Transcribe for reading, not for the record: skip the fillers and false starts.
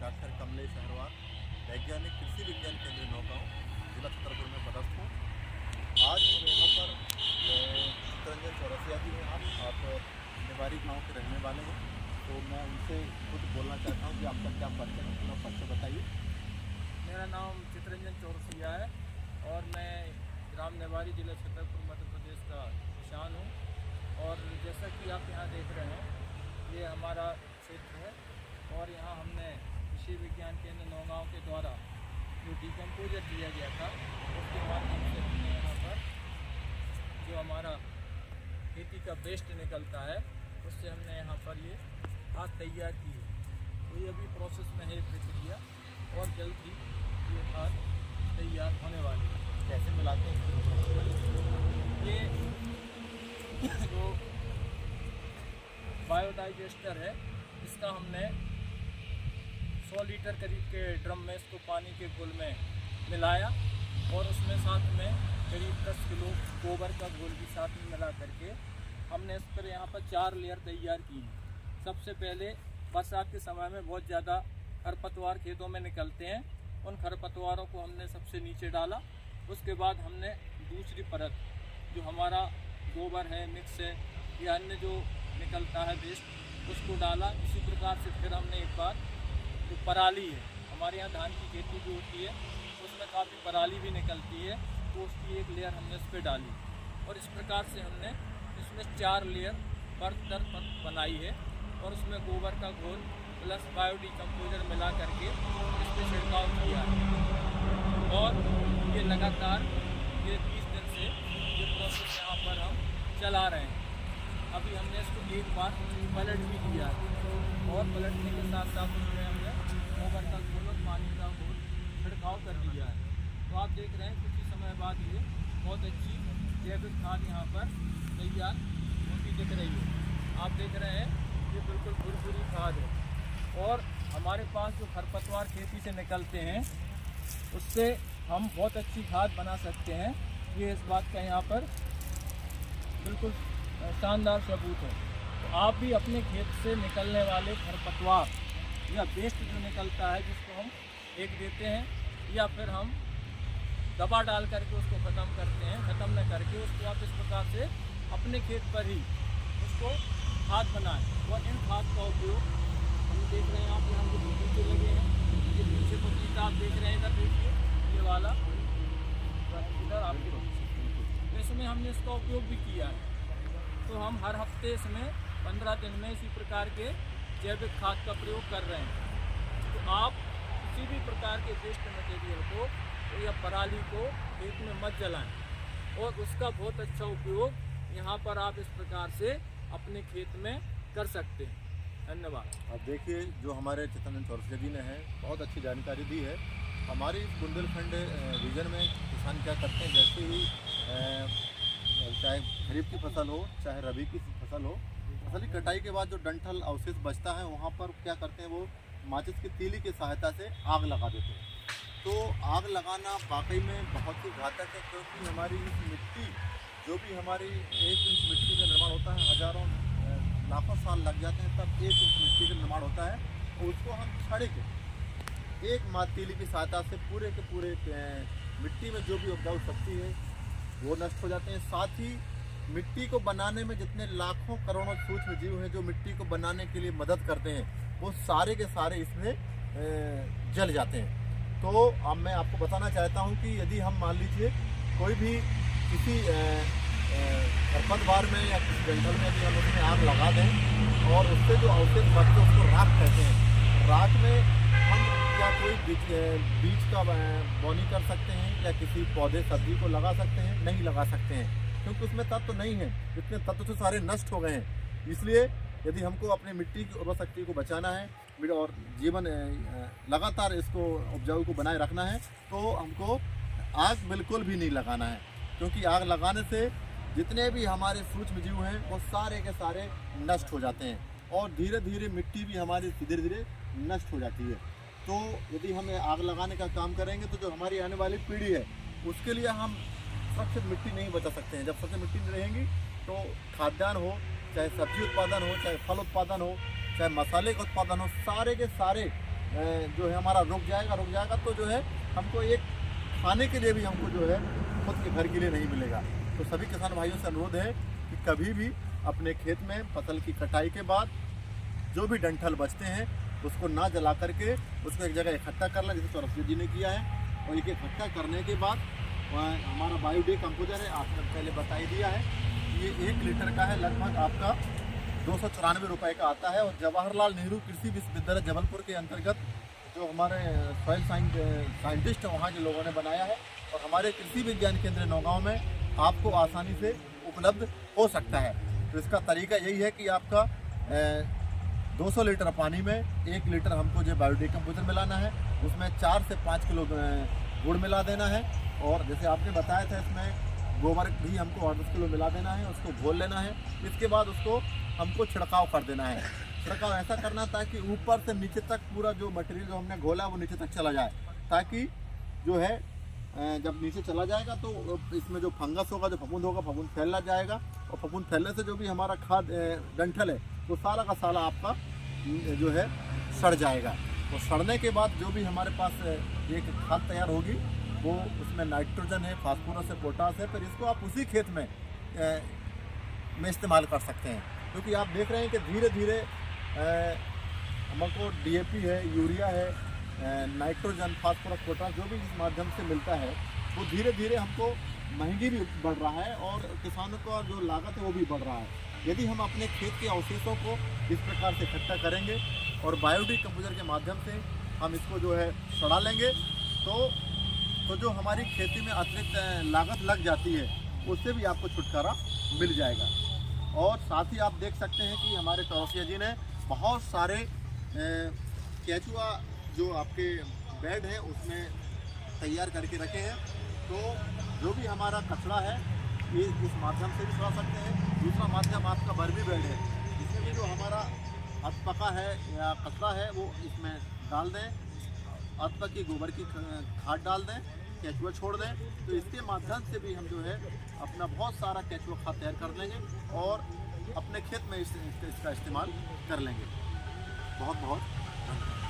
Doctor Kamlesh Aharwal, वैज्ञानिक कृषि विज्ञान केंद्र नौगांव, जिला छतरपुर में पदस्थ हूँ। आज यहाँ पर चित्तरंजन चौरसिया जी हैं। आप निवारी गांव के रहने वाले हैं, तो मैं उनसे कुछ बोलना चाहता हूँ कि आपका क्या परिचय है, पूरा परिचय बताइए। मेरा नाम चित्तरंजन चौरसिया है और मैं ग्राम निवारी, जिला छतरपुर, मध्य प्रदेश का किसान हूँ। और जैसा कि आप यहाँ देख रहे हैं, ये हमारा क्षेत्र है और यहाँ हमने कृषि विज्ञान केंद्र नौगांव के द्वारा जो डिकम्पोजर दिया गया था, उसके माध्यम से हमने यहाँ पर जो हमारा खेती का वेस्ट निकलता है, उससे हमने यहाँ पर ये खाद तैयार की है। तो ये अभी प्रोसेस में है प्रक्रिया और जल्द ही ये खाद तैयार होने वाली है। कैसे मिलाते हैं? ये जो बायोडाइजेस्टर है, इसका हमने 100 लीटर करीब के ड्रम में इसको पानी के घोल में मिलाया और उसमें साथ में करीब 10 किलो गोबर का घोल भी साथ में मिला करके हमने इस पर यहाँ पर 4 लेयर तैयार की हैं। सबसे पहले बरसात के समय में बहुत ज़्यादा खरपतवार खेतों में निकलते हैं, उन खरपतवारों को हमने सबसे नीचे डाला। उसके बाद हमने दूसरी परत जो हमारा गोबर है, मिक्स है या अन्य जो निकलता है वेस्ट, उसको डाला। इसी प्रकार से फिर हमने एक बार जो पराली है, हमारे यहाँ धान की खेती भी होती है, उसमें काफ़ी पराली भी निकलती है, तो उसकी एक लेयर हमने उस पर डाली और इस प्रकार से हमने इसमें 4 लेयर परत दर परत बनाई है और उसमें गोबर का घोल प्लस बायोडिकम्पोजर मिला करके इस पर छिड़काव किया है। और ये लगातार ये 20 दिन से ये प्रोसेस यहाँ पर हम चला रहे हैं। अभी हमने इसको एक बार पलट भी दिया है और पलटने के साथ साथ उसमें हमने गोबर का घोल और पानी का घोल छिड़काव कर दिया है। तो आप देख रहे हैं कुछ ही समय बाद ये बहुत अच्छी जैविक खाद यहाँ पर तैयार होती दिख रही है। आप देख रहे हैं ये बिल्कुल भुरभुरी खाद है और हमारे पास जो खरपतवार खेती से निकलते हैं, उससे हम बहुत अच्छी खाद बना सकते हैं। ये इस बात का यहाँ पर बिल्कुल शानदार सबूत है। तो आप भी अपने खेत से निकलने वाले खरपतवार या वेस्ट जो निकलता है, जिसको हम फेंक देते हैं या फिर हम दवा डाल करके उसको ख़त्म करते हैं, ख़त्म न करके उसको आप इस प्रकार से अपने खेत पर ही उसको खाद बनाएं। और इन खाद का उपयोग हम देख रहे हैं, आप यहाँ जो बगीचे लगे हैं, ये पीछे बगीचा आप देख रहे हैं, इधर देखिए ये वाला, इधर आपके बगीचे, तो इसमें हमने इसका उपयोग भी किया है। तो हम हर हफ्ते इसमें 15 दिन में इसी प्रकार के जैविक खाद का प्रयोग कर रहे हैं। तो आप किसी भी प्रकार के वेस्ट मटेरियल को या पराली को खेत में मत जलाएं और उसका बहुत अच्छा उपयोग यहाँ पर आप इस प्रकार से अपने खेत में कर सकते हैं। धन्यवाद। अब देखिए, जो हमारे चित्तरंजन चौरसिया जी ने है, बहुत अच्छी जानकारी दी है। हमारी बुंदेलखंड रीजन में किसान क्या करते हैं, जैसे ही चाहे खरीफ की फसल हो चाहे रबी की फसल हो, फसल की कटाई के बाद जो डंठल अवशेष बचता है, वहाँ पर क्या करते हैं, वो माचिस की तीली की सहायता से आग लगा देते हैं। तो आग लगाना वाकई में बहुत ही घातक है, क्योंकि हमारी इस मिट्टी, जो भी हमारी 1 इंच मिट्टी का निर्माण होता है, हज़ारों लाखों साल लग जाते हैं तब 1 इंच मिट्टी का निर्माण होता है। और उसको हम छड़ के एक माचिस तीली की सहायता से पूरे के पूरे मिट्टी में जो भी उपजाऊ शक्ति है वो नष्ट हो जाते हैं। साथ ही मिट्टी को बनाने में जितने लाखों करोड़ों सूक्ष्म जीव हैं जो मिट्टी को बनाने के लिए मदद करते हैं, वो सारे के सारे इसमें जल जाते हैं। तो अब मैं आपको बताना चाहता हूँ कि यदि हम मान लीजिए कोई भी किसी खरपतवार में या किसी जंगल में भी हम उसमें आग लगा दें और उससे जो अवशेष बचते हैं उसको राख कहते हैं। राख में हम क्या कोई बीज का बोनी कर सकते हैं या किसी पौधे सब्जी को लगा सकते हैं? नहीं लगा सकते हैं, क्योंकि उसमें तत्व नहीं है, इतने तत्व तो सारे नष्ट हो गए हैं। इसलिए यदि हमको अपनी मिट्टी की उर्वरा शक्ति को बचाना है और जीवन लगातार इसको उपजाऊ को बनाए रखना है, तो हमको आग बिल्कुल भी नहीं लगाना है, क्योंकि आग लगाने से जितने भी हमारे सूक्ष्म जीव हैं वो सारे के सारे नष्ट हो जाते हैं और धीरे धीरे मिट्टी भी हमारी धीरे धीरे नष्ट हो जाती है। तो यदि हम आग लगाने का काम करेंगे तो जो हमारी आने वाली पीढ़ी है उसके लिए हम सुरक्षित मिट्टी नहीं बचा सकते हैं। जब सुरक्षित मिट्टी नहीं रहेंगी तो खाद्यान्न हो, चाहे सब्जी उत्पादन हो, चाहे फल उत्पादन हो, चाहे मसाले का उत्पादन हो, सारे के सारे जो है हमारा रुक जाएगा तो जो है हमको एक खाने के लिए भी हमको जो है खुद के घर के लिए नहीं मिलेगा। तो सभी किसान भाइयों से अनुरोध है कि कभी भी अपने खेत में फसल की कटाई के बाद जो भी डंठल बचते हैं उसको ना जला करके उसको एक जगह इकट्ठा कर लें, जैसे सौरभ जी ने किया है। और एक इकट्ठा करने के बाद हमारा बायोडिकम्पोजर है, आपने पहले बता ही दिया है, ये 1 लीटर का है, लगभग आपका 294 रुपये का आता है। और जवाहरलाल नेहरू कृषि विश्वविद्यालय जबलपुर के अंतर्गत जो हमारे सॉइल साइंटिस्ट हैं वहाँ के लोगों ने बनाया है और हमारे कृषि विज्ञान केंद्र नौगांव में आपको आसानी से उपलब्ध हो सकता है। तो इसका तरीका यही है कि आपका 200 लीटर पानी में 1 लीटर हमको जो बायोडिकम्पोजर मिलाना है, उसमें 4 से 5 किलो गुड़ मिला देना है। और जैसे आपने बताया था इसमें गोबर भी हमको 8-10 किलो मिला देना है, उसको घोल लेना है। इसके बाद उसको हमको छिड़काव कर देना है। छिड़काव ऐसा करना ताकि ऊपर से नीचे तक पूरा जो मटेरियल जो हमने घोला वो नीचे तक चला जाए, ताकि जो है जब नीचे चला जाएगा तो इसमें जो फंगस होगा, जो फफूंद होगा, फफूंद फैलना जाएगा और फफूंद फैलने से जो भी हमारा खाद डंठल है वो सारा का सारा आपका जो है सड़ जाएगा। तो सड़ने के बाद जो भी हमारे पास एक खाद तैयार होगी वो उसमें नाइट्रोजन है, फास्फोरस है, पोटास है, फिर इसको आप उसी खेत में इस्तेमाल कर सकते हैं। क्योंकि आप देख रहे हैं कि धीरे धीरे हमको DAP है, यूरिया है, नाइट्रोजन, फास्फोरस, पोटास जो भी इस माध्यम से मिलता है वो धीरे धीरे हमको महंगी भी बढ़ रहा है और किसानों का जो लागत है वो भी बढ़ रहा है। यदि हम अपने खेत के अवशेषों को इस प्रकार से इकट्ठा करेंगे और बायोडिकम्पोजर के माध्यम से हम इसको जो है सड़ा लेंगे तो जो हमारी खेती में अतिरिक्त लागत लग जाती है उससे भी आपको छुटकारा मिल जाएगा। और साथ ही आप देख सकते हैं कि हमारे चौरसिया जी ने बहुत सारे केचुआ जो आपके बेड है उसमें तैयार करके रखे हैं। तो जो भी हमारा कचरा है ये इस माध्यम से भी सड़ा सकते हैं। दूसरा माध्यम आपका बर्मी बेड है, इसमें भी जो हमारा अधपका है या कचरा है वो इसमें डाल दें, अधपकी गोबर की खाद डाल दें, केचुआ छोड़ दें। तो इसके माध्यम से भी हम जो है अपना बहुत सारा केचुआ खाद तैयार कर लेंगे और अपने खेत में इसका इस्तेमाल कर लेंगे। बहुत बहुत धन्यवाद।